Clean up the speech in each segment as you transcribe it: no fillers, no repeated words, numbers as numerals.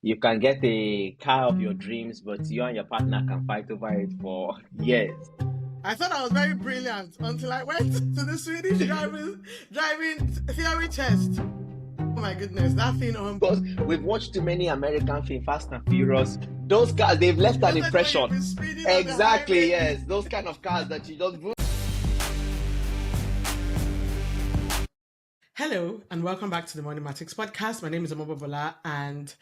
You can get a car of your dreams, but you and your partner can fight over it for years. I thought I was very brilliant until I went to the Swedish driving theory test. Oh my goodness, that thing on. Because we've watched too many American films, Fast and Furious. Those cars, they've left an impression. Exactly, yes. Those kind of cars that you just... Hello, and welcome back to the Moneymatics Podcast. My name is Amobobola, and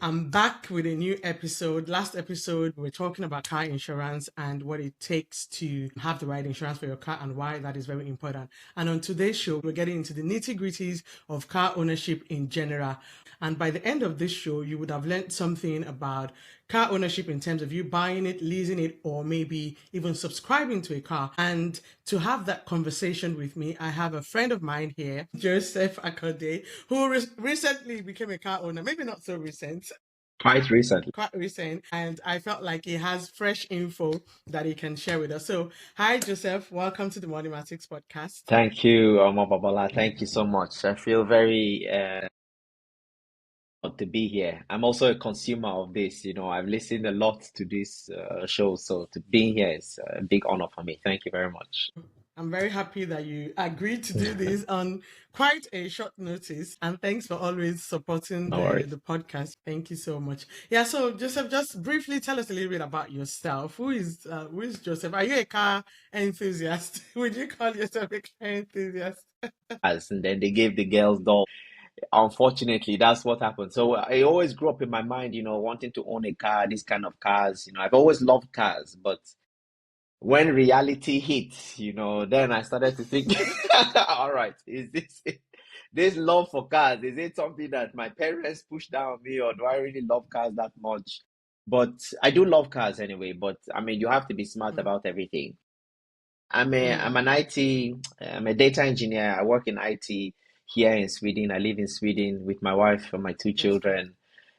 I'm back with a new episode. Last episode, we were talking about car insurance and what it takes to have the right insurance for your car and why that is very important. And on today's show, we're getting into the nitty-gritties of car ownership in general. And by the end of this show, you would have learned something about car ownership in terms of you buying it, leasing it, or maybe even subscribing to a car. And to have that conversation with me, I have a friend of mine here, Joseph Akode, who recently became a car owner. Maybe not so recent. Quite recent. And I felt like he has fresh info that he can share with us. So, hi, Joseph. Welcome to the Moneymatics Podcast. Thank you, Amobobola. Thank you so much. I feel very... to be here. I'm also a consumer of this. I've listened a lot to this show, so to be here is a big honor for me. Thank you very much. I'm very happy that you agreed to do this on quite a short notice, and thanks for always supporting the podcast. Thank you so much. Yeah, so Joseph, just briefly tell us a little bit about yourself. Who is Joseph? Are you a car enthusiast? Would you call yourself a car enthusiast? And then they gave the girls doll. Unfortunately, that's what happened. So I always grew up in my mind, wanting to own a car, these kind of cars. I've always loved cars, but when reality hit, then I started to think, all right, is this love for cars? Is it something that my parents pushed down on me, or do I really love cars that much? But I do love cars anyway. But I mean, you have to be smart about everything. I'm a data engineer. I work in IT here in Sweden. I live in Sweden with my wife and my two children.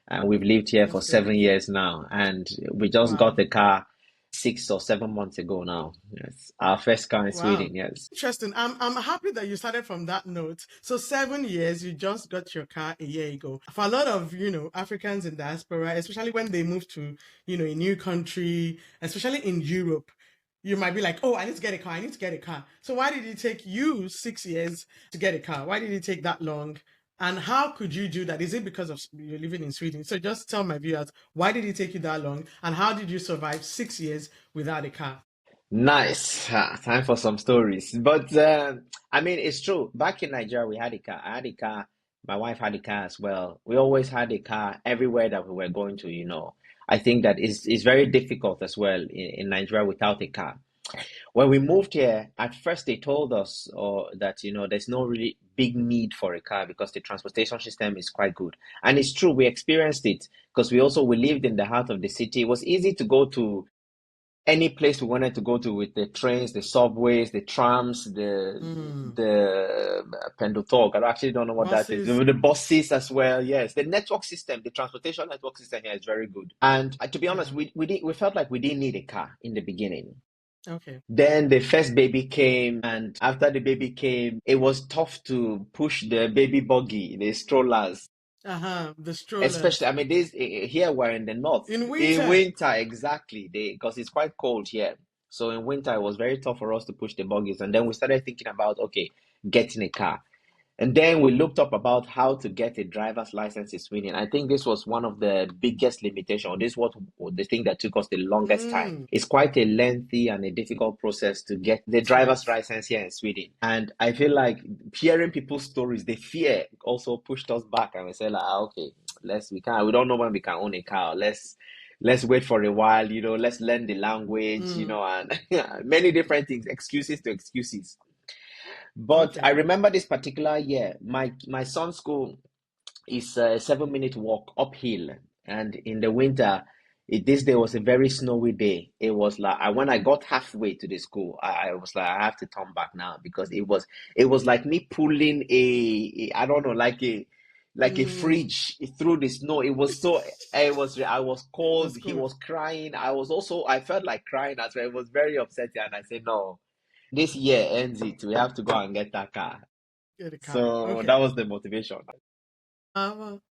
And we've lived here for 7 years now. And we just got the car 6 or 7 months ago now. Yes, our first car in Sweden, yes. Interesting. I'm happy that you started from that note. So 7 years, you just got your car a year ago. For a lot of, Africans in diaspora, especially when they move to, a new country, especially in Europe, you might be like, oh, I need to get a car. So why did it take you 6 years to get a car? Why did it take that long? And how could you do that? Is it because of you're living in Sweden? So just tell my viewers, why did it take you that long? And how did you survive 6 years without a car? Nice. Time for some stories. But I mean, it's true. Back in Nigeria, we had a car. I had a car. My wife had a car as well. We always had a car everywhere that we were going to. I think that is very difficult as well in Nigeria without a car. When we moved here, at first they told us that there's no really big need for a car because the transportation system is quite good. And it's true, we experienced it because we lived in the heart of the city. It was easy to go to any place we wanted to go to with the trains, the subways, the trams, the pendutok. I actually don't know what buses. That is. The buses as well. Yes, the network system, the transportation network system here is very good. And to be honest, we felt like we didn't need a car in the beginning. Okay. Then the first baby came, and after the baby came, it was tough to push the baby buggy, the strollers. The strollers. Especially, I mean, here we're in the north. In winter. In winter, exactly. Because it's quite cold here. So in winter, it was very tough for us to push the buggies. And then we started thinking about, okay, getting a car. And then we looked up about how to get a driver's license in Sweden. I think this was one of the biggest limitations. This was the thing that took us the longest time. It's quite a lengthy and a difficult process to get the driver's license here in Sweden. And I feel like hearing people's stories, the fear also pushed us back. And we said, like, okay, we don't know when we can own a car. Let's wait for a while, let's learn the language, and many different things, excuses to excuses. But I remember this particular year, my son's school is a 7-minute walk uphill. And in the winter, this day was a very snowy day. It was like, when I got halfway to the school, I was like, I have to turn back now because it was like me pulling I don't know, like a fridge through the snow. I was cold. He was crying. I felt like crying as well. It was very upsetting. And I said, no. This year ends it. We have to go and get that car. Get a car. So that was the motivation.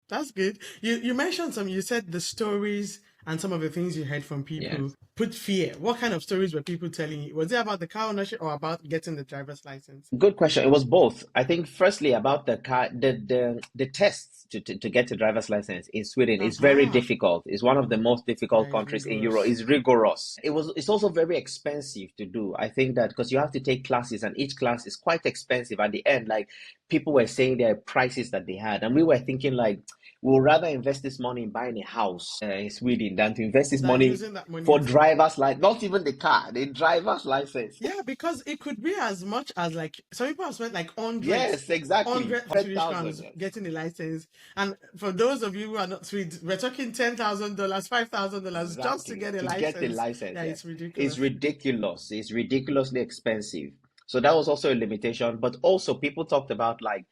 That's good. You mentioned some. You said the stories and some of the things you heard from people Yes. put fear. What kind of stories were people telling you? Was it about the car ownership or about getting the driver's license? Good question. It was both. I think firstly about the car, the tests to get a driver's license in Sweden is very Uh-huh. difficult. It's one of the most Yeah, difficult it's countries in Europe. rigorous. It's rigorous. It's also very expensive to do. I think that because you have to take classes and each class is quite expensive at the end. Like people were saying their prices that they had, and we were thinking like we'll rather invest this money in buying a house in Sweden than to invest this Than money using that money for to. driver's license, not even the car, the driver's license. Yeah, because it could be as much as like some people have spent like hundreds, Yes, exactly. hundred Swedish 100,000, crowns yes. getting a license. And for those of you who are not Swedes, we're talking $10,000, $5,000 just to Exactly. get a To get a license. license, Yeah, yeah. it's It's ridiculous. ridiculous. It's ridiculously expensive. So that was also a limitation. But also people talked about like,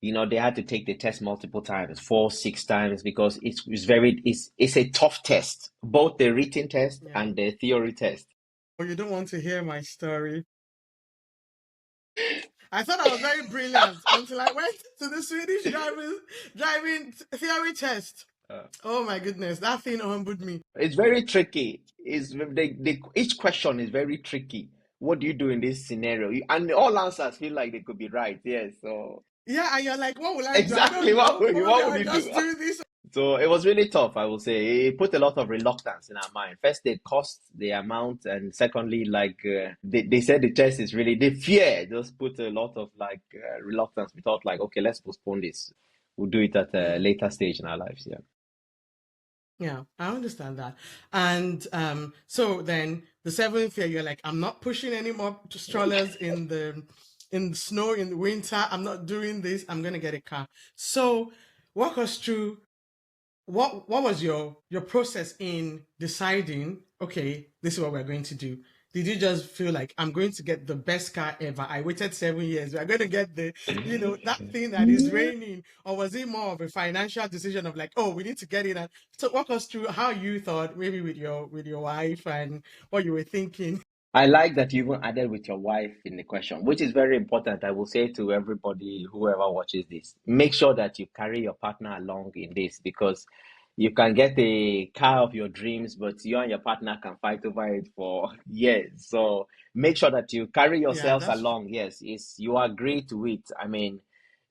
they had to take the test multiple times, four, six times, because it's a tough test, both the written test Yeah. and the theory test. Oh, you don't want to hear my story. I thought I was very brilliant until I went to the Swedish driving theory test. Uh, Oh my goodness, that thing humbled me. it's very tricky. Each question is very tricky. What do you do in this scenario? And all answers feel like they could be right. Yes. So Yeah, and you're like, what will I do? I don't exactly know. Probably what would I'll you do? just do this. So it was really tough, I will say. It put a lot of reluctance in our mind. First, the cost, the amount, and secondly, like they said, the test is really the fear. Just put a lot of like reluctance. We thought like, okay, let's postpone this. We'll do it at a Hmm. later stage in our lives. Yeah. Yeah, I understand that. And so then the seventh year, you're like, I'm not pushing any more strollers in the snow in the winter. I'm not doing this. I'm gonna get a car. So walk us through what was your process in deciding, okay, this is what we're going to do? Did you just feel like I'm going to get the best car ever? I waited 7 years. We're going to get that thing that is raining. Or was it more of a financial decision of like, oh, we need to get it? And so walk us through how you thought, maybe with your wife and what you were thinking. I like that you even added with your wife in the question, which is very important. I will say to everybody, whoever watches this, make sure that you carry your partner along in this because you can get the car of your dreams, but you and your partner can fight over it for years. So make sure that you carry Yeah, yourselves that's along. Yes, it's you agree to it. I mean,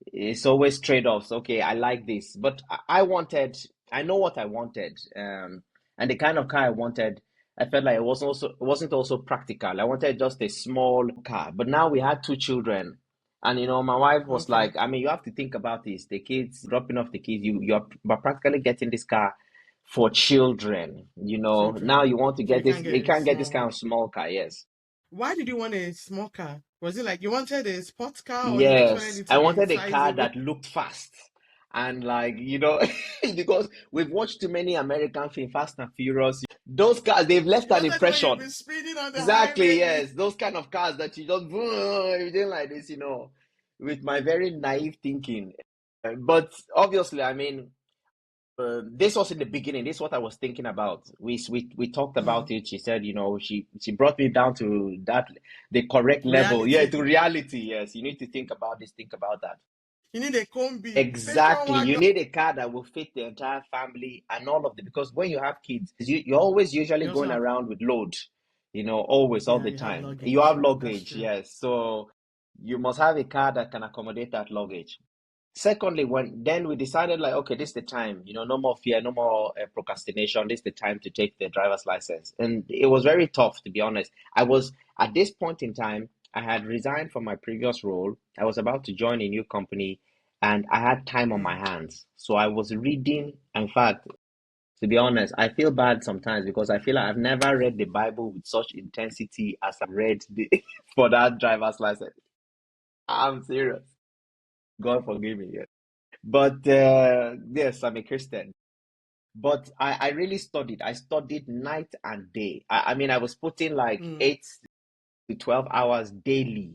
it's always trade-offs. Okay, I like this, but I know what I wanted, and the kind of car I wanted. I felt like it wasn't also practical. I wanted just a small car, but now we had two children, and my wife was okay. like, I mean, you have to think about this. The kids, dropping off the kids, you're practically getting this car for children. Now Children. you want to So you get can't this. get You a can't get this small kind one. of small car. Yes. Why did you want a small car? Was it like you wanted a sports car or you just wanted Yes, it I to be wanted a car sizable? that looked fast. And like, because we've watched too many American films, Fast and Furious. Those cars, they've left an Especially when you've impression. been speeding on the Exactly, highway yes. Those kind of cars that you just, everything like this, with my very naive thinking. But obviously, I mean, this was in the beginning. This is what I was thinking about. We talked Mm. about it. She said, she brought me down to the correct level. Yeah, Reality. to reality. Yes, you need to think about this, think about that. You need a combi, station Exactly. You wagon. need a car that will fit the entire family and all of it. Because when you have kids, you're always usually You also going have, around with load, always, all yeah, the you have time. You luggage. have That's luggage, true. yes. So you must have a car that can accommodate that luggage. Secondly, when then we decided like, okay, this is the time, no more fear, no more procrastination. This is the time to take the driver's license. And it was very tough, to be honest. I was at this point in time, I had resigned from my previous role. I was about to join a new company and I had time on my Mm. hands. So I was reading. In fact, to be honest, I feel bad sometimes because I feel like I've never read the Bible with such intensity as I read for that driver's license. I'm serious. God forgive me. Yes. But yes, I'm a Christian. But I really studied. I studied night and day. I mean, I was putting like Mm. 8 to 12 hours daily,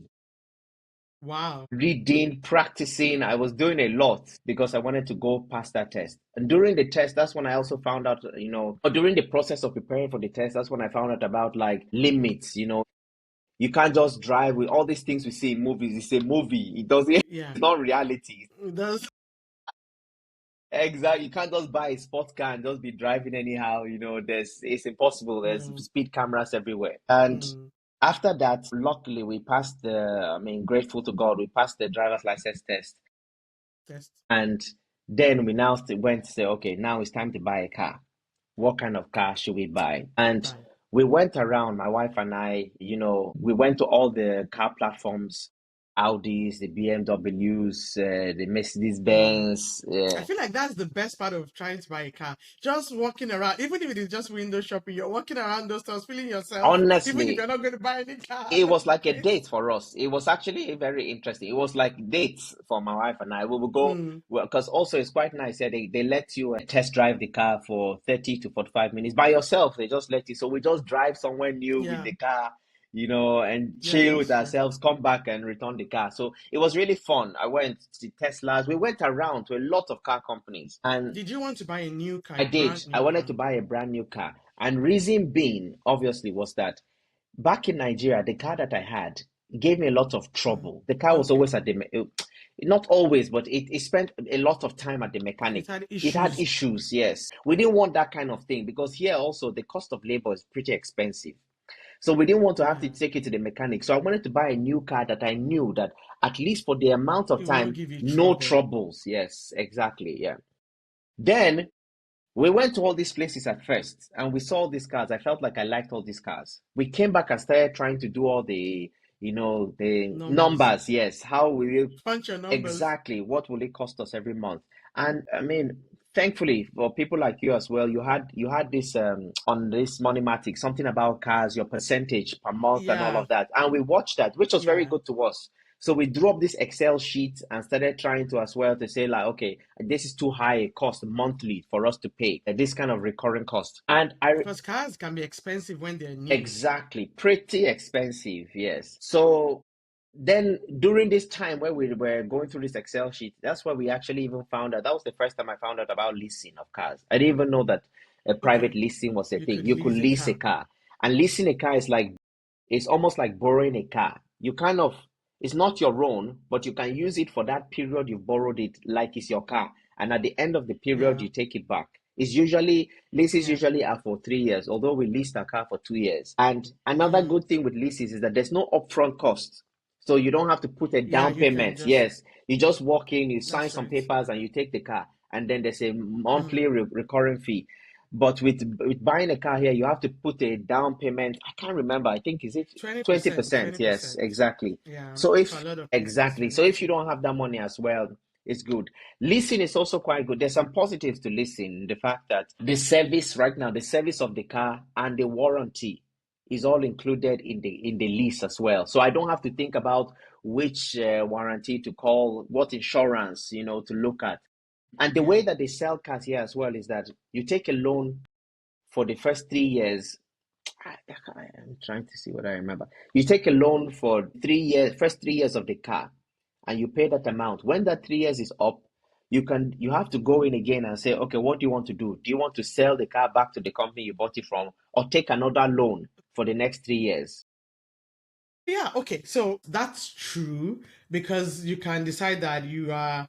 Wow. reading, practicing. I was doing a lot because I wanted to go past that test. And during the test, that's when I also found out, or during the process of preparing for the test, that's when I found out about like limits. You can't just drive with all these things we see in movies. It's a movie. It doesn't, Yeah. it's not reality. It does. Exactly. You can't just buy a sports car and just be driving anyhow. It's impossible. There's Mm, speed cameras everywhere. And mm, after that, luckily we passed grateful to God, we passed the driver's license test. test. And then we now went to say, okay, now it's time to buy a car. What kind of car should we buy? And Bye. we went around, my wife and I, we went to all the car platforms, Audis, the BMWs, the Mercedes Mm. Benz. I feel like that's the best part of trying to buy a car. Just walking around, even if it is just window shopping, you're walking around those stores, feeling yourself, even if Honestly, you're not going to buy any car. it was like a It's, date for us. It was actually very interesting. It was like dates for my wife and I. We would go, mm, well, because also it's quite nice. Yeah, they let you test drive the car for 30 to 45 minutes by yourself. They just let you. So we just drive somewhere new with yeah, the car, and yeah, chill with that's true. ourselves, come back and return the car. So it was really fun. I went to Teslas. We went around to a lot of car companies, and Did you want to buy a new car, I a did. brand I new wanted car? to buy a brand new car. And reason being, obviously, was that back in Nigeria, the car that I had gave me a lot of Mm, trouble. The car was okay. always at not always, but it spent a lot of time at the It mechanic. had It had issues. issues, yes. We didn't want that kind of thing because here also the cost of labor is pretty expensive. So we didn't want to have to Yeah. take it to the mechanic. So I wanted to buy a new car that I knew that at least for the amount of It will not time, give you no trouble. troubles. Yes, exactly. Yeah. Then we went to all these places at first and we saw these cars. I felt like I liked all these cars. We came back and started trying to do all the Numbers. numbers. Yes. How will you Punch your numbers. exactly what will it cost us every month? And I mean, thankfully for people like you as well, you had this on this Moneymatics, something about cars, your percentage per month and all Yeah. of that. And we watched that, which was very Yeah. good to us. So we drew up this Excel sheet and started trying to as well to say like, okay, this is too high a cost monthly for us to pay this kind of recurring cost. And I Because cars can be expensive when they're new. exactly pretty expensive, yes. So then during this time where we were going through this Excel sheet, that's where we actually even found out. That was the first time I found out about leasing of cars. I didn't even know that a Okay. private leasing was a You thing. could You could lease a lease a car. car. And leasing a car is like it's almost like borrowing a car. You kind of, it's not your own, but you can use it for that period you've borrowed it like it's your car. And at the end of the period, Yeah. you take it back. Leases Yeah. usually are for 3 years, although we leased a car for 2 years. And another Mm. good thing with leases is that there's no upfront cost. So you don't have to put a Yeah, down you can payment. just, Yes, you just walk in, you sign that's some right. papers, and you take the car. And then there's a monthly Mm. recurring fee. But with buying a car here, you have to put a down payment. I can't remember. I think is it 20%, 20%? Yes, 20%. exactly. Yeah. So For a if lot of places, it's exactly, so if you 20%. don't have that money as well, it's good. Leasing is also quite good. There's some positives to leasing. The fact that the service right now, the service of the car and the warranty is all included in the lease as well. So I don't have to think about which warranty to call, what insurance, to look at. And the way Yeah. that they sell cars here as well is that you take a loan for the first 3 years. I'm trying to see what I remember. You take a loan for 3 years, first 3 years of the car, and you pay that amount. When that 3 years is up, you have to go in again and say, okay, what do you want to do? Do you want to sell the car back to the company you bought it from, or take another loan for the next 3 years? Yeah. Okay. So that's true because you can decide that you are,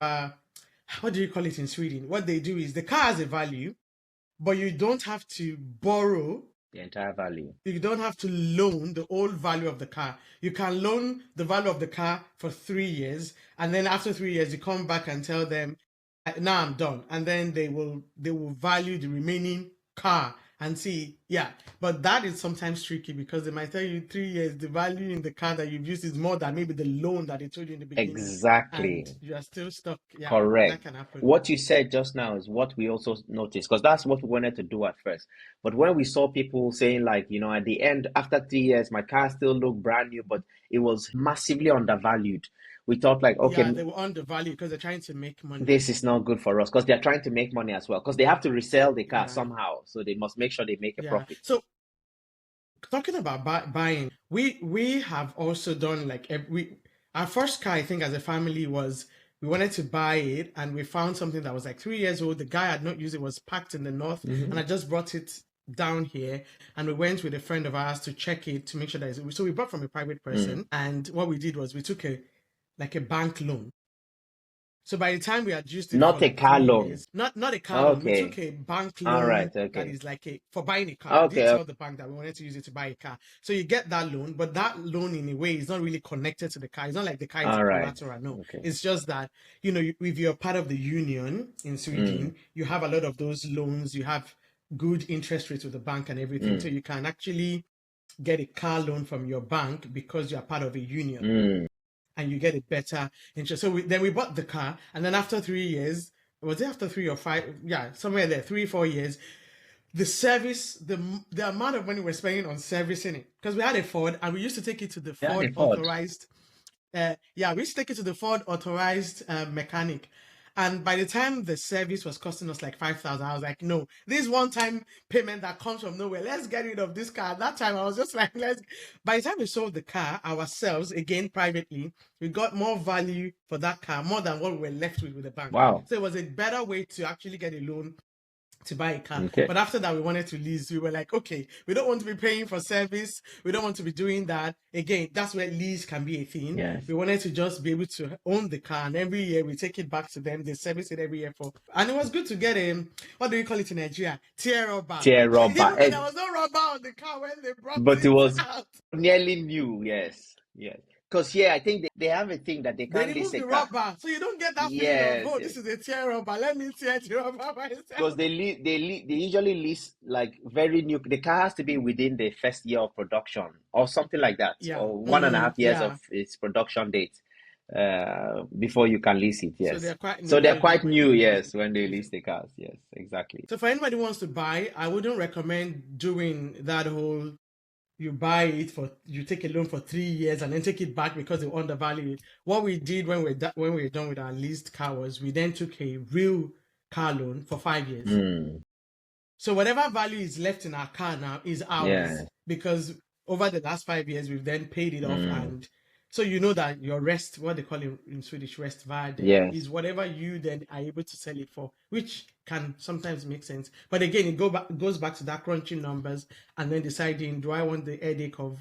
what do you call it in Sweden? What they do is the car has a value, but you don't have to borrow. The entire value. You don't have to loan the old value of the car. You can loan the value of the car for 3 years, and then after 3 years, you come back and tell them, "Now I'm done," and then they will value the remaining car and see. Yeah, but that is sometimes tricky because they might tell you 3 years the value in the car that you've used is more than maybe the loan that they told you in the beginning, Exactly. and you are still stuck. Yeah, that Correct. can happen. What you said just now is what we also noticed, because that's what we wanted to do at first. But when we saw people saying, like, at the end, after 3 years, my car still looked brand new, but it was massively undervalued, we thought, like, Yeah, okay, they will undervalue because they're trying to make money. this is not good for us because they're trying to make money as well, because they have to resell the car Yeah. somehow. So they must make sure they make a Yeah. profit. So talking about buying, we have also done like we our first car I think as a family was we wanted to buy it and we found something that was like 3 years old. The guy had not used it, was packed in the north, and I Hmm. just brought it down here and we went with a friend of ours to check it to make sure that so we bought from a private Mm. person, and what we did was we took a bank loan So by the time we had used it for Not a like car 3 years, loan. not a car loan, we took Okay. a bank All loan right. that Okay. is like a for buying a car. We did Okay. tell the bank that we wanted to use it to buy a car. So you get that loan, but that loan in a way is not really connected to the car. It's not like the car is a All right. collateral. No, Okay. it's just that if you're part of the union in Sweden, you have a lot of those loans. You have good interest rates with the bank and everything, so you can actually get a car loan from your bank because you're part of a union and you get a better interest. So then we bought the car, and then after 3 years, was it after 3 or 5? Yeah, somewhere there, 3, 4 years. The service, the amount of money we're spending on servicing it, because we had a Ford and we used to take it to the Yeah, Ford the Ford. authorized. We used to take it to the Ford authorized mechanic. And by the time the service was costing us like 5,000, I was like, no, this one-time payment that comes from nowhere. Let's get rid of this car. At that time, I was just like, let's. By the time we sold the car ourselves, again privately, we got more value for that car, more than what we were left with the bank. Wow. So it was a better way to actually get a loan to buy a car. Okay. But after that, we wanted to lease. We were like, okay, we don't want to be paying for service. We don't want to be doing that. Again, that's where lease can be a thing. Yes. We wanted to just be able to own the car, and every year we take it back to them. They service it every year and it was good to get what do you call it in Nigeria? Tear rubber. Tear rubber. Even though there was no rubber on the car when they brought But it was out. nearly new. Yes. Yes. Because I think they have a thing that they They can't remove lease a the car. rubber, so you don't get that feeling Yes. of, oh, Yes. this is a tear rubber. Let me tear the rubber myself. Because they usually lease like very new. The car has to be within the first year of production or something like that, Yeah. or 1.5 years Yeah. of its production date before you can lease it. So Yes. they're quite new. So they're when quite they new. lease Yes, it. when they lease the cars. Yes, exactly. So for anybody who wants to buy, I wouldn't recommend doing that whole you take a loan for 3 years and then take it back because they undervalue it. What we did when we were done with our leased car was we then took a real car loan for 5 years. So whatever value is left in our car now is ours. Yeah. Because over the last 5 years we've then paid it off, and so you know that your rest, what they call it in Swedish, restvärde, Yes. is whatever you then are able to sell it for, which can sometimes make sense. But again, it goes back to that crunching numbers and then deciding, do I want the headache of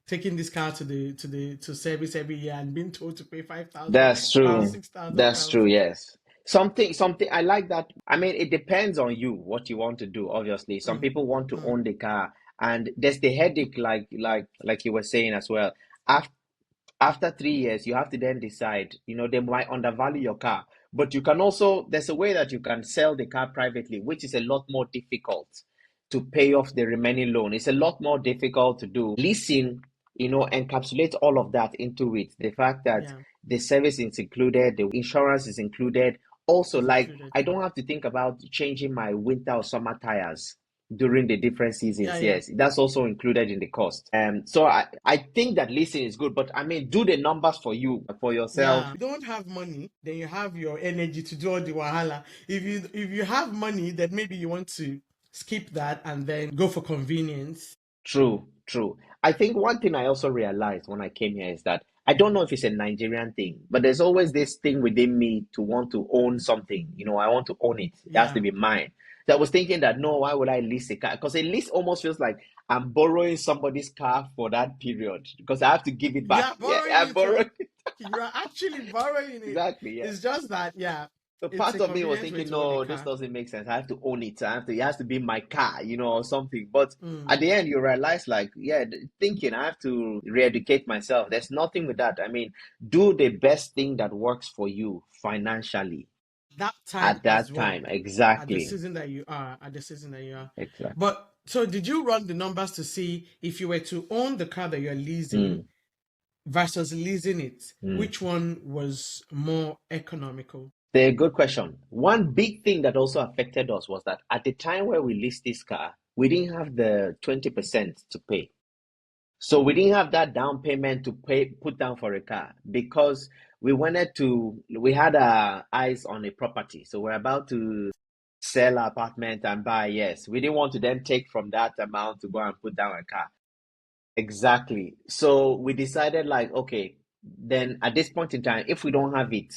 taking this car to service every year and being told to pay 5,000 That's true. pounds, 6,000 That's pounds. true. Yes. Something. I like that. I mean, it depends on you what you want to do. Obviously, some people want to own the car, and there's the headache, like you were saying as well. After 3 years, you have to then decide. They might undervalue your car, but you can also. There's a way that you can sell the car privately, which is a lot more difficult to pay off the remaining loan. It's a lot more difficult to do. Leasing, encapsulate all of that into it. The fact that the service is included, the insurance is included. Also, I don't have to think about changing my winter or summer tires during the different seasons. Yes, that's also included in the cost. So I think that leasing is good, but I mean, do the numbers for yourself. If you don't have money, then you have your energy to do all the wahala. If you have money, then maybe you want to skip that and then go for convenience. True. I think one thing I also realized when I came here is that I don't know if it's a Nigerian thing, but there's always this thing within me to want to own something. I want to own it. It has to be mine. So I was thinking that, no, why would I lease a car? Because a lease almost feels like I'm borrowing somebody's car for that period because I have to give it back. I'm borrowing it. You're actually borrowing it. Exactly. Yeah. It's just that, So part of me was thinking, no, this doesn't make sense. I have to own it. It has to be my car, or something. But at the end, you realize, thinking I have to re-educate myself. There's nothing with that. I mean, do the best thing that works for you financially. At that time, exactly. At the season that you are. Exactly. But so did you run the numbers to see if you were to own the car that you're leasing versus leasing it, which one was more economical? A good question. One big thing that also affected us was that at the time where we leased this car, we didn't have the 20% to pay. So we didn't have that down payment to put down for a car because we had our eyes on a property. So we're about to sell our apartment and buy. Yes, we didn't want to then take from that amount to go and put down a car. Exactly. So we decided okay, then at this point in time, if we don't have it,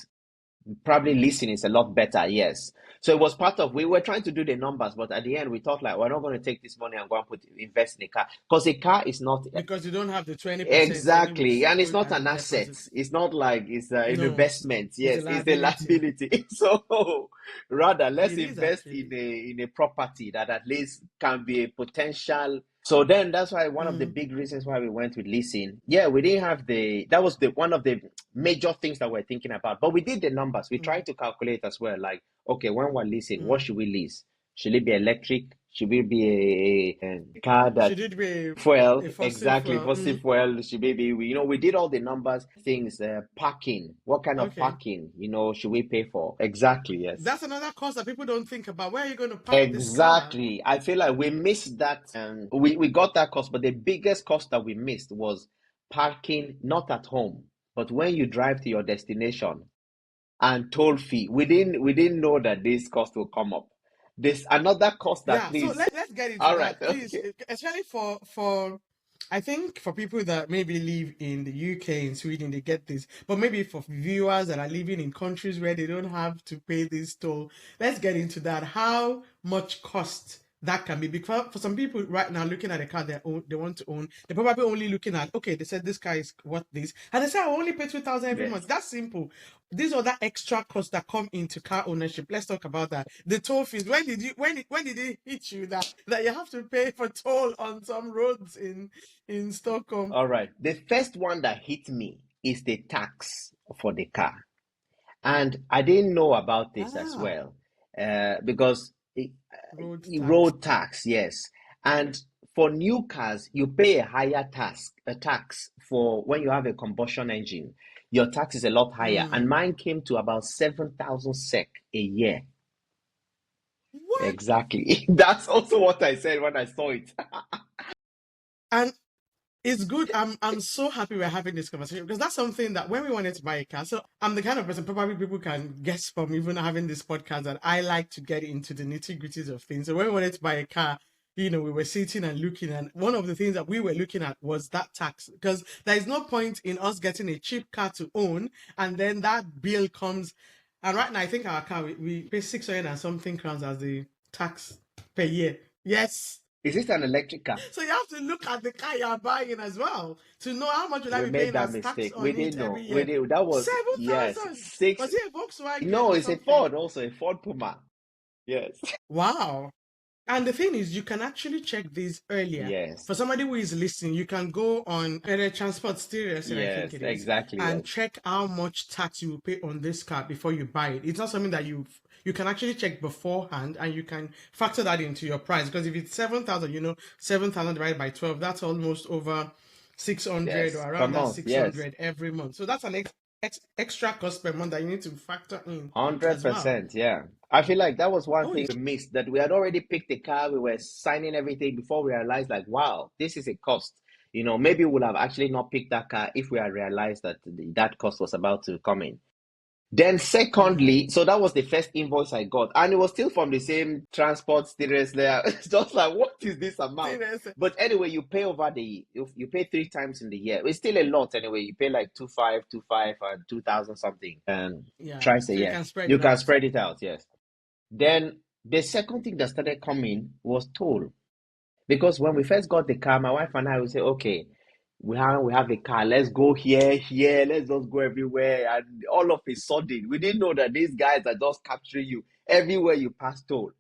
Probably leasing is a lot better, yes. So it was part of, we were trying to do the numbers, but at the end we thought like we're not going to take this money and go and invest in a car, because a car is not Because you don't have the 20% exactly, anyways and it's hold not as an a asset. deposit. It's not like it's an No, investment. it's a Yes, it's a liability. liability. So rather, let's It is invest actually. in a property that at least can be a potential. So then that's why one of the Mm, big reasons why we went with leasing. Yeah, we didn't have that was the one of the major things that we're thinking about. But we did the numbers. We mm, tried to calculate as well. Like, okay, when we're leasing, what mm. should we lease? Should it be electric? Should it be a car that Should it be fuel? a fossil Exactly, fuel? fossil fuel? Should maybe we did all the numbers, things, parking. What kind of Okay. parking, should we pay for? Exactly, yes. That's another cost that people don't think about. Where are you going to park this car? Exactly. I feel like we missed that. We got that cost, but the biggest cost that we missed was parking, not at home, but when you drive to your destination, and toll fee. We didn't know that this cost will come up. There's another cost that Yeah, so please. let's get into All right, that, please. okay. Especially for I think for people that maybe live in the UK, in Sweden, they get this. But maybe for viewers that are living in countries where they don't have to pay this toll, let's get into that. How much cost that can be? Because for some people right now looking at a car they want to own, they're probably only looking at, okay, they said this car is worth this, and they say I only pay 2,000 every month. Yes. That's simple. These are the extra costs that come into car ownership. Let's talk about that. The toll fees. When did it hit you that you have to pay for toll on some roads in Stockholm? All right. The first one that hit me is the tax for the car. And I didn't know about this as Ah, well, because road tax. road tax, yes. And for new cars, you pay a tax for when you have a combustion engine. Your tax is a lot higher, and Mm. mine came to about 7,000 SEK a year. What? Exactly. That's also what I said when I saw it. And it's good. I'm so happy we're having this conversation because that's something that when we wanted to buy a car. So I'm the kind of person probably people can guess from even having this podcast that I like to get into the nitty gritties of things. So when we wanted to buy a car, we were sitting and looking, and one of the things that we were looking at was that tax because there is no point in us getting a cheap car to own and then that bill comes. And right now, I think our car we pay 600 and something crowns as the tax per year. Yes. Is this an electric car? So you have to look at the car you're buying as well to know how much will I We be made paying that as tax mistake. We on it didn't every know. We year. did. That was, Seven yes, thousand. six. Was it a Volkswagen No, or it's a something? Ford also, a Ford Puma. Yes. Wow. And the thing is, you can actually check this earlier. Yes. For somebody who is listening, you can go on Area Transport Stereos, I think Yes, it is, exactly. and Yes. check how much tax you will pay on this car before you buy it. It's not something that you can actually check beforehand and you can factor that into your price. Because if it's 7,000, 7,000 divided by 12, that's almost over 600 Yes. or Per around that month. Yes. 600 every month. So that's an extra cost per month that you need to factor in as well. 100%. Yeah. I feel like that was one Holy thing we missed, that we had already picked the car, we were signing everything before we realized, like, wow, this is a cost. Maybe we would have actually not picked that car if we had realized that that cost was about to come in. Then, mm, secondly, so that was the first invoice I got, and it was still from the same transport steerers there. It's just like, what is this amount? seriously. But anyway, you pay you pay three times in the year. It's still a lot anyway. You pay like 2,525 and 2,000 something, and Yeah. twice a So you year. can spread You it can out. spread it out, yes. Then the second thing that started coming was toll. Because when we first got the car, my wife and I would say, okay, we have a car, let's go here, let's just go everywhere. And all of a sudden, we didn't know that these guys are just capturing you everywhere you pass toll.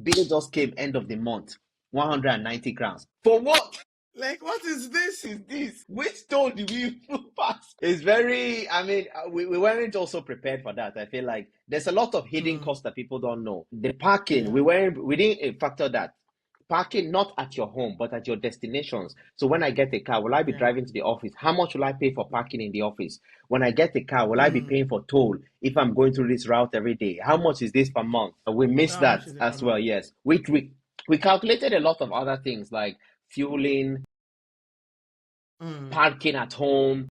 Bill just came end of the month, 190 crowns. For what? Like, what is this? Is this? Which toll did we pass? It's very, I mean, we weren't also prepared for that. I feel like there's a lot of hidden Mm, costs that people don't know. The parking, yeah. we didn't factor that. Parking not at your home, but at your destinations. So when I get a car, will I be Yeah. driving to the office? How much will I pay for parking in the office? When I get a car, will I be Mm. paying for toll if I'm going through this route every day? How much is this per month? We missed How much that is it per as well, month? yes. We calculated a lot of other things like fueling, Mm. parking at home.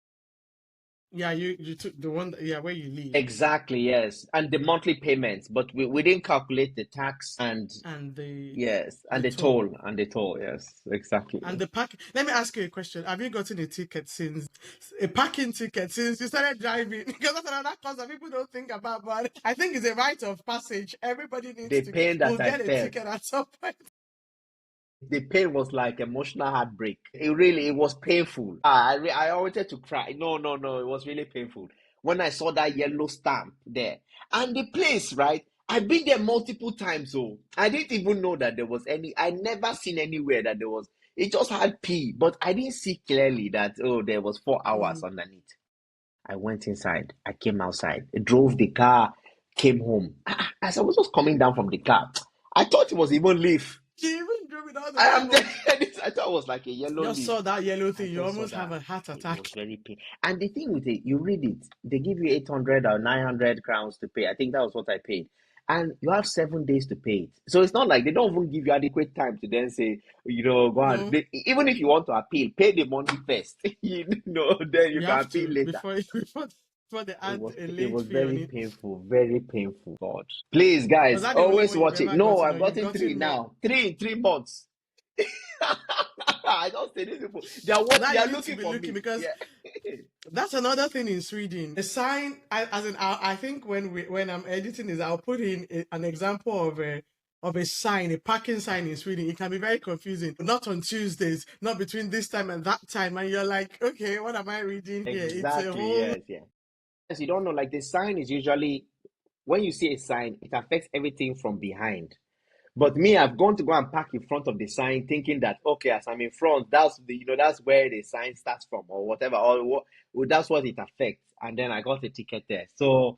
Yeah, you took the one yeah where you live Exactly, yes. And the monthly payments, but we didn't calculate the tax and and yes, the and toll. the toll, yes, exactly. And the park. Let me ask you a question. Have you gotten a parking ticket since you started driving? Because that's another cause that people don't think about. But I think it's a rite of passage. Everybody The pain will that I get a felt, ticket at some point. the pain was like emotional heartbreak. It was painful. I wanted to cry. No, no, no, it was really painful when I saw that yellow stamp there. And the place, right? I've been there multiple times, so I didn't even know that there was any. I never seen anywhere that there was. It just had P, but I didn't see clearly that there was 4 hours Mm. underneath. I went inside. I came outside. Drove the car. Came home. As I was just coming down from the car, I thought it was even leaf. You even drove it all the I way am home. I thought it was like a yellow Just leaf. saw that yellow I thing. You just saw almost have that. a heart It attack. was very pain. And the thing with it, you read it, they give you 800 or 900 crowns to pay. I think that was what I paid. And you have 7 days to pay it. So it's not like they don't even give you adequate time to then say, go on. No, Even if you want to appeal, pay the money first. Then you you can have appeal to later. before they add a It late was fee on very it. painful, very painful. God. Please, Was guys, that the only always one you've watch it. ever No, gotten, I've or you've gotten three gotten more? now. Three in 3 months. I don't say these people. Now They you are need to looking be for looking me. because Yeah. that's another thing in Sweden. The sign, I think when I'm editing this, I'll put in an example of a sign, a parking sign in Sweden. It can be very confusing. Not on Tuesdays, not between this time and that time, and you're like, okay, what am I reading here? It's a Exactly. whole. Yes. Yeah. Yes, you don't know. Like the sign is usually when you see a sign, it affects everything from behind. But me, I've gone to go and park in front of the sign, thinking that okay, as I'm in front, that's where the sign starts from, or whatever, or that's what it affects. And then I got a ticket there. So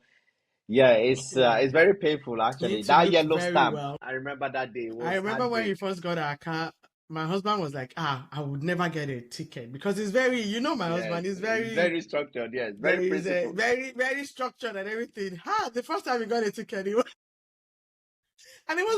yeah, Yeah, it's very painful you actually. need to That look yellow very stamp, well. I remember that day. It I was remember when we heartbreak. first got our car. My husband was like, I would never get a ticket because it's very, my Yes, husband is it's very very structured. Yes, there very is a principled. very structured and everything. The first time we got a ticket, it was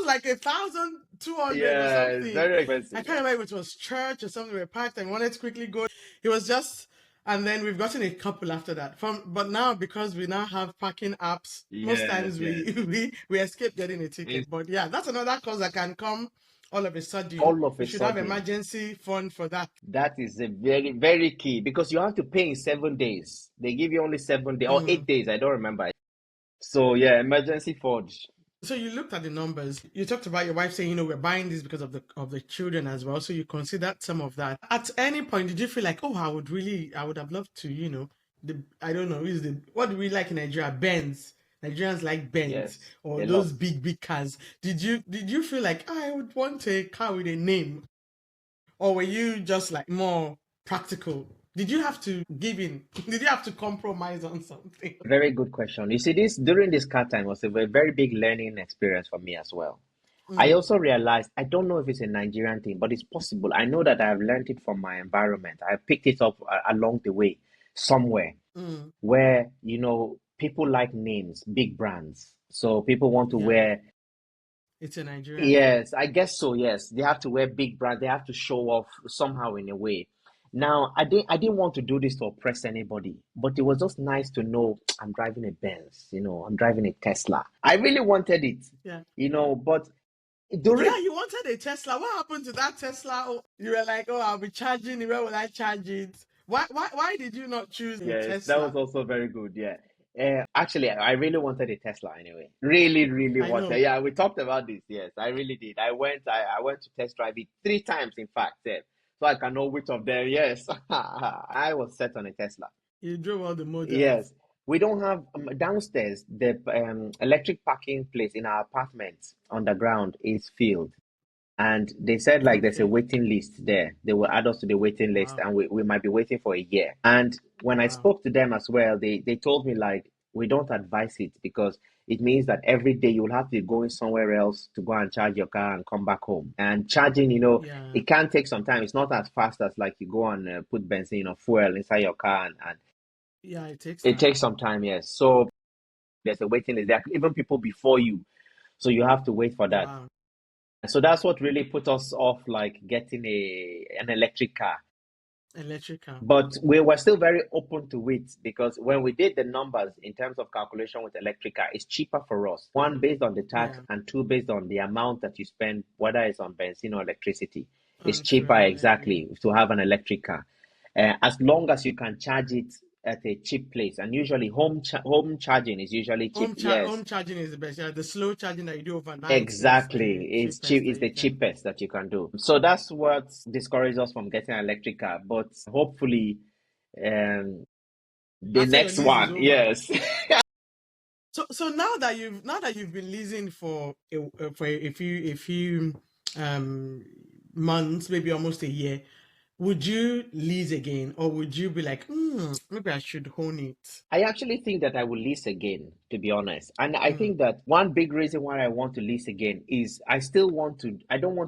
like 1,200 or Yeah, it's something. very I expensive. can't remember if it was church or something. We packed and wanted to quickly go. It was just, and then we've gotten a couple after that. But now because we now have parking apps, most Yes, times yes. we escape getting a It's ticket. But yeah, that's another cause that can come all of a sudden. all of You a should have sudden. emergency fund for that. That is a very, very key because you have to pay in 7 days. They give you only 7 days or Mm. 8 days. I don't remember. So yeah, emergency fund. So you looked at the numbers. You talked about your wife saying, we're buying this because of the children as well. So you considered some of that. At any point, did you feel like, oh, I would have loved to, I don't know, what do we like in Nigeria? Benz. Nigerians like Benz Yes, or a those lot. big cars. Did you feel like I would want a car with a name, or were you just like more practical? Did you have to give in? Did you have to compromise on something? Very good question. You see, this during this car time was a very, very big learning experience for me as well. I Mm, also realized, I don't know if it's a Nigerian thing, but it's possible. I know that I have learned it from my environment. I picked it up along the way somewhere mm, where, people like names, big brands. So people want to yeah, wear, it's a Nigerian thing. yes, I guess so, yes. They have to wear big brands. They have to show off somehow in a way. Now, I didn't want to do this to oppress anybody, but it was just nice to know I'm driving a Benz, I'm driving a Tesla. I really wanted it, Yeah. but during Yeah, you wanted a Tesla. What happened to that Tesla? Oh, you were like, oh, I'll be charging it. Where will I charge it? Why did you not choose a yes, that was Tesla? also very good. Yeah. Actually, I really wanted a Tesla anyway. Really, really I wanted. know. Yeah, we talked about this. Yes, I really did. I went to test drive it 3 times, in fact, so I can know which of them. Yes, I was set on a Tesla. You drove all the models. Yes, we don't have downstairs. The electric parking place in our apartment underground is filled. And they said like there's a Okay. waiting list there. They will add us to the waiting list Wow. and we might be waiting for a year. And when I Wow. spoke to them as well, they told me like we don't advise it because it means that every day you'll have to be going somewhere else to go and charge your car and come back home. And charging, Yeah. it can take some time. It's not as fast as like you go and put benzene or fuel inside your car and Yeah, it takes it takes time. some time, yes. So there's a waiting list. There are even people before you. So you have to wait for that. Wow. So that's what really put us off like getting an electric car. Electric car. But we were still very open to it because when we did the numbers in terms of calculation with electric car, it's cheaper for us. One, based on the tax, Yeah. and two, based on the amount that you spend, whether it's on benzene or electricity. It's On cheaper fuel, I agree. exactly to have an electric car, as long as you can charge it at a cheap place. And usually, home charging is usually cheap. Yes, Home charging is the best. Yeah, the slow charging that you do overnight is the exactly. It's cheap. cheapest It's that you the can. cheapest that you can do. So that's what discourages us from getting an electric car. But hopefully, um, the After your next lease is one, over. yes. So now that you've been leasing for a few um months, maybe almost a year, would you lease again, or would you be like, maybe I should hone it? I actually think that I will lease again, to be honest. And I Mm, think that one big reason why I want to lease again is I don't want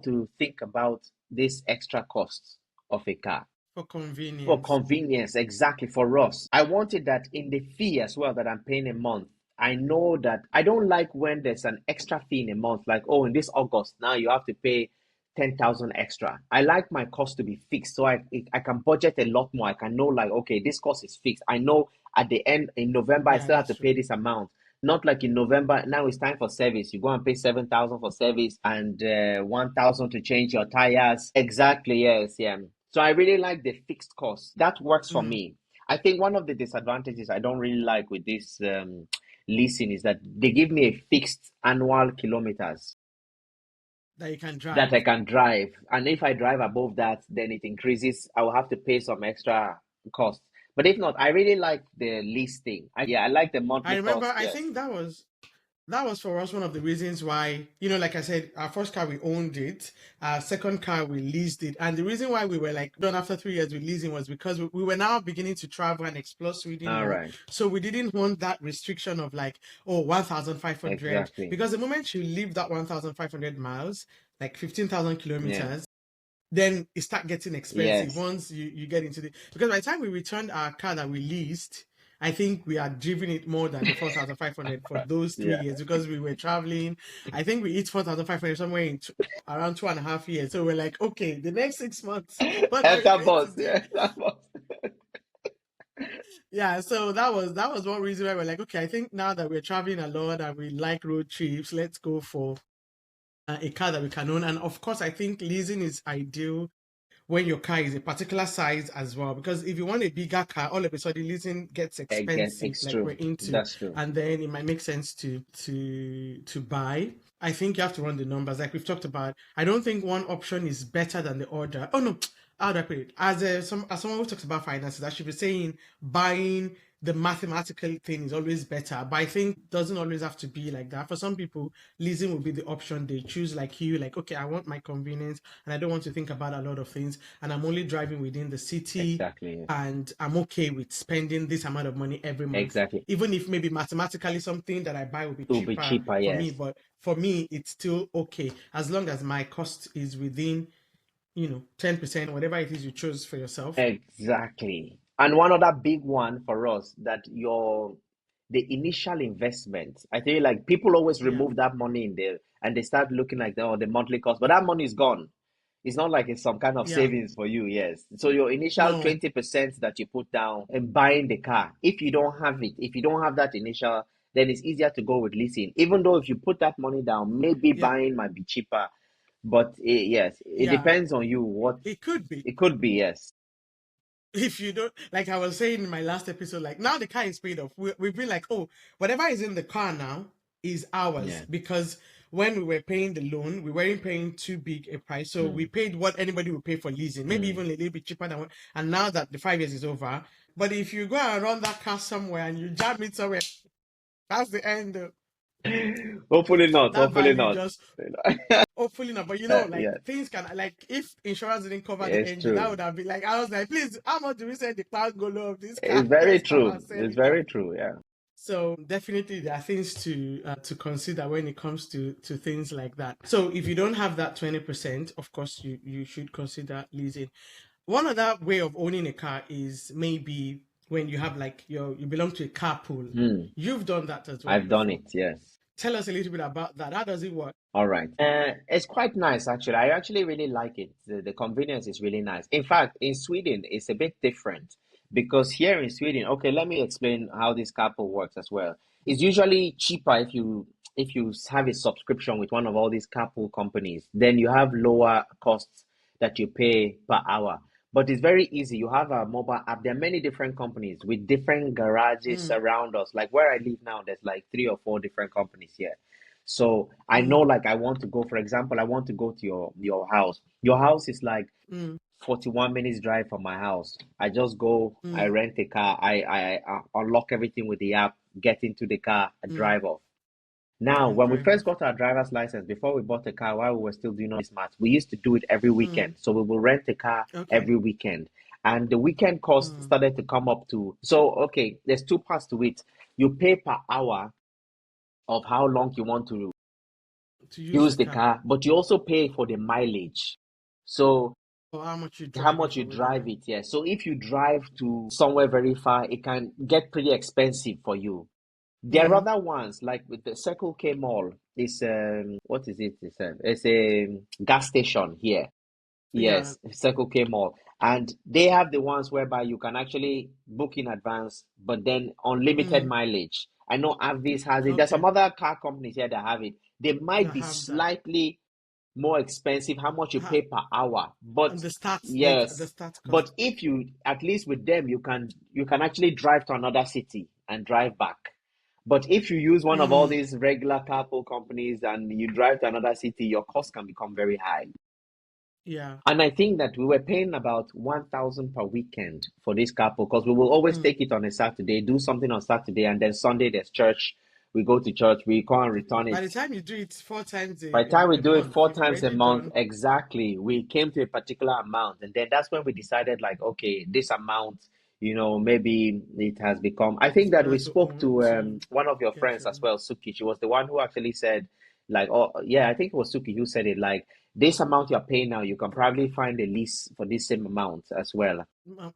to think about this extra cost of a car. for For convenience. convenience, exactly, for us. I wanted that in the fee as well that I'm paying a month. I know that I don't like when there's an extra fee in a month, like, oh, in this August, now you have to pay 10,000 extra. I like my cost to be fixed so I can budget a lot more. I can know, like, okay, this cost is fixed. I know at the end in November, I Yeah, still have that's to true. pay this amount. Not like in November, now it's time for service. You go and pay 7,000 for service and 1,000 to change your tires. Exactly, yes, yeah. So I really like the fixed cost. That works for Mm, me. I think one of the disadvantages I don't really like with this leasing is that they give me a fixed annual kilometers that you can that drive. I can drive. And if I drive above that, then it increases. I will have to pay some extra cost. But if not, I really like the lease thing. I like the I monthly remember. cost. I Yes. think that was for us one of the reasons why, like I said, our first car we owned it, our second car we leased it, and the reason why we were like done after 3 years with leasing was because we were now beginning to travel and explore Sweden All more. right. So we didn't want that restriction of like, oh, 1,500, Exactly. because the moment you leave that 1,500 miles, like 15,000 Yeah. kilometers, then it start getting expensive Yes. once you get into the, because by the time we returned our car that we leased, I think we had driven it more than the 4,500 for those three Yeah. years because we were traveling. I think we hit 4,500 somewhere in around 2.5 years. So we're like, okay, the next 6 months, what are we Enter going to bus. do? Yeah. Enter bus. Yeah, so that was one reason why we're like, okay, I think now that we're traveling a lot and we like road trips, let's go for a car that we can own. And of course, I think leasing is ideal when your car is a particular size as well. Because if you want a bigger car, all of a sudden leasing gets Again, expensive, it's like we're true. into, That's true. and then it might make sense to buy. I think you have to run the numbers, like we've talked about. I don't think one option is better than the other. Oh no, how do I put it? As someone who talks about finances, I should be saying buying the mathematical thing is always better, but I think it doesn't always have to be like that. For some people, leasing will be the option they choose, like you, like, okay, I want my convenience and I don't want to think about a lot of things, and I'm only driving within the city, Exactly. Yeah. and I'm okay with spending this amount of money every month, Exactly. even if maybe mathematically something that I buy will be It will be cheaper cheaper. for me. Yes. But for me, it's still okay as long as my cost is within 10%, whatever it is you chose for yourself. Exactly. And one other big one for us that the initial investment, I feel like people always Yeah, remove that money in there and they start looking like the monthly cost, but that money is gone. It's not like it's some kind of yeah, savings for you, yes. So your initial no, 20% that you put down in buying the car, if you don't have it, if you don't have that initial, then it's easier to go with leasing. Even though if you put that money down, maybe yeah, buying might be cheaper, but yes, it yeah, depends on you what it could be. it could be, yes. If you don't, like I was saying in my last episode, like now the car is paid off, we've been like, oh, whatever is in the car now is ours, Yeah. because when we were paying the loan, we weren't paying too big a price, so we Mm. paid what anybody would pay for leasing, maybe Mm. even a little bit cheaper than what. And now that the 5 years is over, but if you go and run that car somewhere and you jam it somewhere, that's the end. Hopefully not. That Hopefully value not. just, hopefully not. But like Yeah, things can, like if insurance didn't cover the it's engine, that true. would have been like, I was like, please, how much do we send the cloud go low of this car? It's very Let's come and true. sell It's it off. very true. Yeah. So definitely there are things to consider when it comes to things like that. So if you don't have that 20%, of course you should consider leasing. One other way of owning a car is maybe when you have like you belong to a carpool. Mm. You've done that as well I've done before. it. Yes. Tell us a little bit about that. How does it work? All right. It's quite nice, actually. I actually really like it. The convenience is really nice. In fact, in Sweden, it's a bit different because here in Sweden, okay, let me explain how this carpool works as well. It's usually cheaper if you have a subscription with one of all these carpool companies, then you have lower costs that you pay per hour. But it's very easy. You have a mobile app. There are many different companies with different garages Mm, around us. Like where I live now, there's like three or four different companies here. So I know, mm, like, I want to go, for example, I want to go to your house. Your house is like mm, 41 minutes drive from my house. I just go, I mm. rent a car, I unlock everything with the app, get into the car, and Mm. drive off. Now, And when we drive first off. got our driver's license, before we bought a car, while we were still doing all this math, we used to do it every Mm. weekend. So we will rent a car Okay. every weekend. And the weekend cost Mm. started to come up to, so okay, there's two parts to it. You pay per hour of how long you want to To use use the the car, car, but you also pay for the mileage. So or how much you how drive it much you for within drive it. it, yeah. So if you drive to somewhere very far, it can get pretty expensive for you. There are Mm. other ones like with the Circle K Mall. It's what is it? It's a gas station here. Yeah. Yes, Circle K Mall. And they have the ones whereby you can actually book in advance, but then unlimited Mm. mileage. I know Avis has it. There's some Okay. other car companies here that have it. They might That be have that. slightly more expensive how much you Ha- pay per hour, but and the stats that the yes, stats but cost. if you at least with them you can actually drive to another city and drive back. But if you use one of all Mm. these regular carpool companies and you drive to another city, your cost can become very high. Yeah. And I think that we were paying about 1,000 per weekend for this couple because we will always Mm. take it on a Saturday, do something on Saturday, and then Sunday there's church. We go to church, we come and return By it. the time you do it four times By the time we a do it month, four you've times a already month, done. exactly, we came to a particular amount. And then that's when we decided, like, okay, this amount, maybe it has become. I It's think that better we to spoke own to to one of your get friends your as own. well, Suki. She was the one who actually said, like, oh, yeah, I think it was Suki who said it, like, this amount you're paying now, you can probably find a lease for this same amount as well.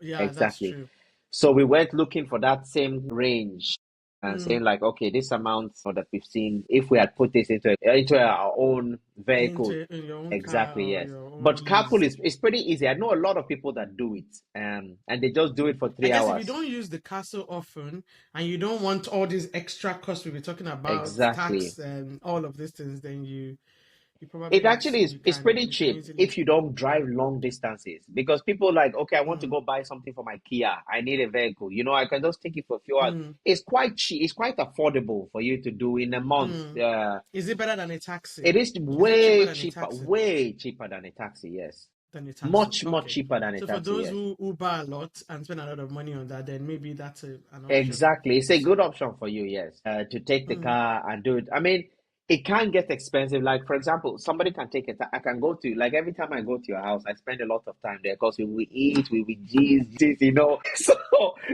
Yeah, that's Exactly. true. So we went looking for that same range and Mm. saying like, okay, this amount that we've seen, if we had put this into our own vehicle, In your own car exactly, or yes. your own But carpool lease. is pretty easy. I know a lot of people that do it, and they just do it for I three guess if you hours. don't use the car so often and you don't want all these extra costs we were talking about, Exactly. tax and all of these things, then you It probably actually is you it's can pretty you can cheap easily. if you don't drive long distances because people like, okay, I want to Mm, go buy something for my Kia. I need a vehicle. I can just take it for a few hours. mm, It's quite cheap. It's quite affordable for you to do in a month. mm. Is it better than a taxi? It is Is it cheaper way cheaper than a taxi. Yes, than a taxi? much, much Okay. cheaper than a So for taxi. those Yes. who Uber a lot and spend a lot of money on that, then maybe that's an option Exactly. It's a good also. option for you, yes, to take the Mm, car and do it. I mean, it can get expensive. Like, for example, somebody can take it. I can go to, like, every time I go to your house, I spend a lot of time there because we will eat, we will gist. So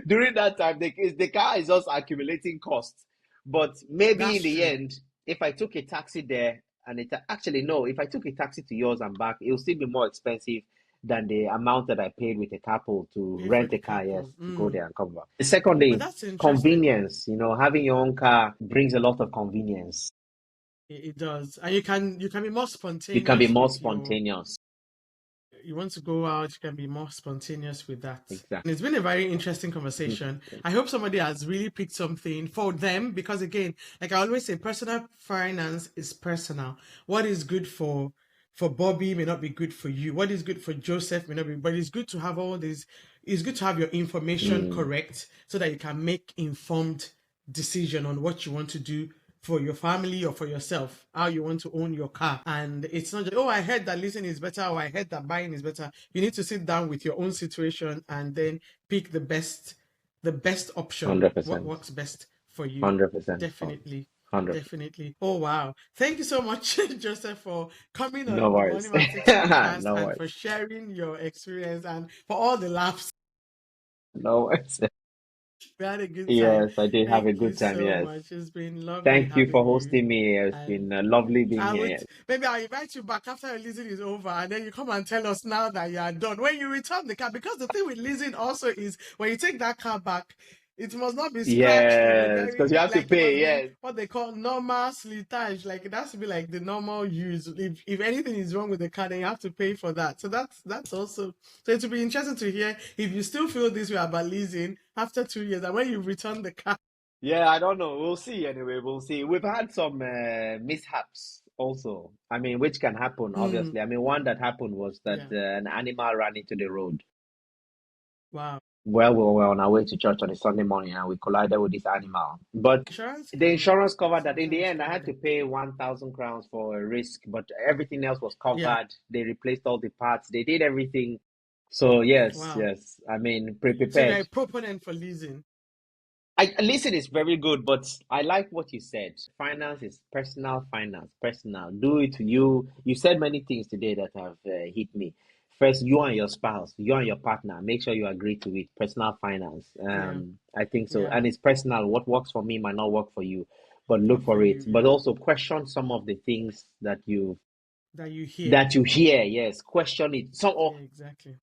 during that time, the car is just accumulating costs. But maybe in that's the true. end, if I took a taxi there and actually, no, if I took a taxi to yours and back, it will still be more expensive than the amount that I paid with a couple to Pay for rent the a car, yes, carpool. to go Mm. there and come back. The second But thing, that's interesting. convenience. Having your own car brings a lot of convenience. It does, and you can be more You can be spontaneous more with your. spontaneous. You want to go out, you can be more spontaneous with that. Exactly. And it's been a very interesting conversation. I hope somebody has really picked something for them because, again, like I always say, personal finance is personal. What is good for Bobby may not be good for you. What is good for Joseph may not be, but it's good to have all these. It's good to have your information Mm, correct so that you can make informed decision on what you want to do for your family or for yourself, how you want to own your car. And it's not just, oh, I heard that leasing is better or I heard that buying is better. You need to sit down with your own situation and then pick the best option, what 100%. works best for you. 100%. Definitely. 100%. Definitely. Oh wow. Thank you so much, Joseph, for coming No on the worries. Moneymatics podcast No and for worries. sharing your experience and for all the laughs. No worries. We had a good time. Yes, I did have a Thank you good time. so Yes. much. It's been lovely Thank you for having you. hosting me. It's And been lovely being I here. would Yes. maybe I'll invite you back after your leasing is over, and then you come and tell us now that you are done. When you return the car, because the thing with leasing also is when you take that car back, It must not be scratched or Yes, because you mechanical. have to Like it pay. must be Yes. what they call normal slitage. Like it has to be like the normal use. If anything is wrong with the car, then you have to pay for that. So that's also, so it will be interesting to hear if you still feel this way about leasing after 2 years and when you return the car. Yeah, I don't know. We'll see anyway. We'll see. We've had some mishaps also. I mean, which can happen, Mm, obviously. I mean, one that happened was that yeah. an animal ran into the road. Wow. Well, we were on our way to church on a Sunday morning and we collided with this animal. But Insurance the can insurance covered that. In the sometimes end, I cover had to them. pay 1,000 crowns for a risk, but everything else was Yeah. covered. They replaced all the parts. They did everything. So yes, Wow. yes. I mean, So you're prepared. a proponent for leasing. I listen is very good, but I like what you said. Finance is personal finance, personal. Do it to you. You said many things today that have hit me. First, you and your spouse, you and your partner, make sure you agree to it. Personal finance. Yeah. I think so. Yeah. And it's personal. What works for me might not work for you, but Not look for for it. you. But Yeah. also question some of the things That you hear. that you hear. Yes, question it. Some or Yeah, exactly.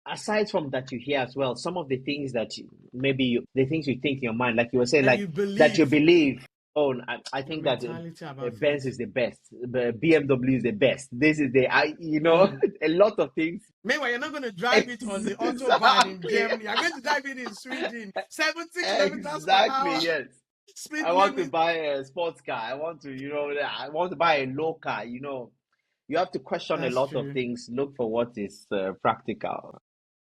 aside from that you hear as well, some of the things that the things you think in your mind, like you were saying, That like you that you believe. believe, oh, I Your think that mentality about Benz things. is the best, BMW is the best. This is Mm. a lot of things. Meanwhile, you're not going to drive it on the autobahn in Exactly, Germany. You're going to drive it in Sweden. 70 kilometers per exactly. hour. Yes, Speed I want to limit. buy a sports car. I want to buy a low car. You have to question a That's lot of true. things. Look for what is practical.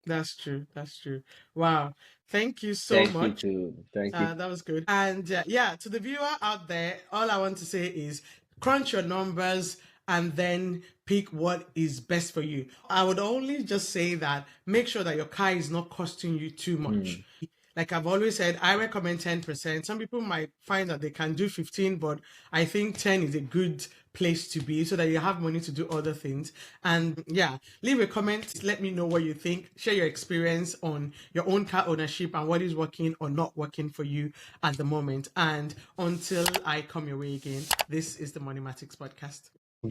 That's true. That's true. Wow. Thank you so Thank you much. too. Thank you. That was good. And yeah, to the viewer out there, all I want to say is crunch your numbers and then pick what is best for you. I would only just say that make sure that your car is not costing you too much. Mm. Like I've always said, I recommend 10%. Some people might find that they can do 15, but I think 10 is a good place to be so that you have money to do other things. And yeah, leave a comment. Let me know what you think. Share your experience on your own car ownership and what is working or not working for you at the moment. And until I come your way again, this is the Moneymatics Podcast.